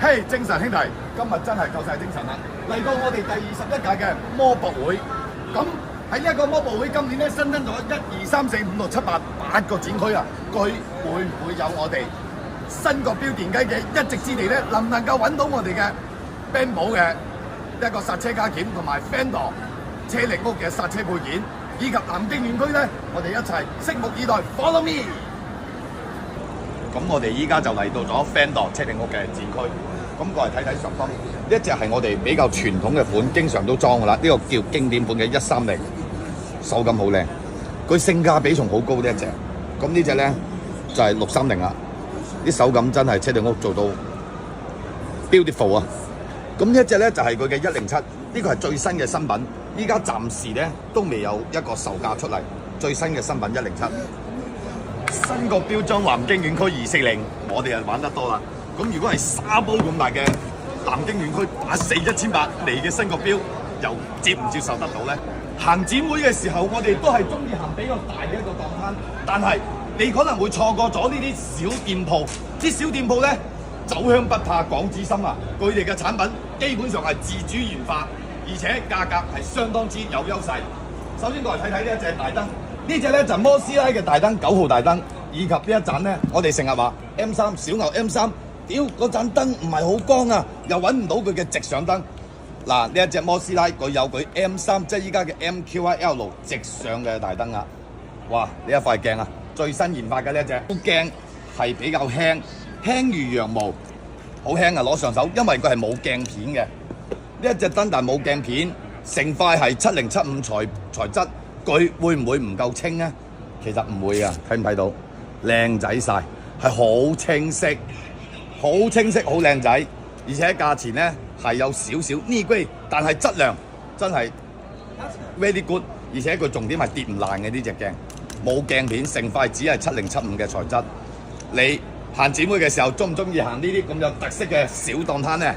嘿，精神兄弟，今日真係夠晒精神啦！嚟到我哋第21屆嘅魔博會，咁喺呢一個魔博會今年咧新增咗1、2、3、4、5、6、7、8個展區啊！佢會唔會有我哋新國標電雞嘅一席之地咧？能唔能夠揾到我哋嘅 Brembo 嘅一個剎車加鉗同埋 Fender 車力屋嘅剎車配件，以及南京園區咧，我哋一齊拭目以待 ，Follow me！咁我哋依家就嚟到咗 Fender 車力屋嘅展區，咁過嚟睇睇上方，呢一隻係我哋比較傳統嘅款，經常都裝噶啦，呢個叫經典款嘅130，手感好靚，佢性價比仲好高呢一隻。咁呢隻咧就係630啦，啲手感真係車力屋做到 beautiful 啊！咁呢一隻咧就係佢嘅107，呢個係最新嘅新品，依家暫時咧都未有一個售價出嚟，最新嘅新品107。新國標裝南京園區240，我哋就玩得多啦。咁如果係沙煲咁大嘅南京園區8418嚟嘅新國標，又接唔接受得到咧？行展會嘅時候，我哋都係中意行比較大嘅一個檔攤，但係你可能會錯過咗呢啲小店鋪。啲小店鋪咧，酒香不怕講知心啊！佢哋嘅產品基本上係自主研發，而且價格係相當之有優勢。首先過嚟睇睇呢一隻大燈。呢隻咧就摩斯拉嘅大燈9號大燈，以及呢一盞咧，我哋成日話 M3 小牛 M3， 屌嗰盞燈唔係好光啊，又揾唔到佢嘅直上燈。嗱，呢一隻摩斯拉佢有佢 M3， 即係依家嘅 MQI-L 直上嘅大燈啊！哇，呢一塊鏡啊，最新研發嘅呢一隻鏡係比較輕，輕如羊毛，好輕啊！攞上手，因為佢係冇鏡片嘅。呢一隻燈但係冇鏡片，成塊係7075材質。佢會唔會唔夠清呢？其實唔會啊，睇唔睇到？靚仔晒，係好清晰，好清晰，好靚仔，而且價錢呢係有少少呢貴，但係質量真係 very good， 而且佢重點係跌唔爛嘅呢隻鏡，冇鏡片，成塊只係7075嘅材質。你行展會嘅時候，中唔中意行呢啲咁有特色嘅小檔攤呢？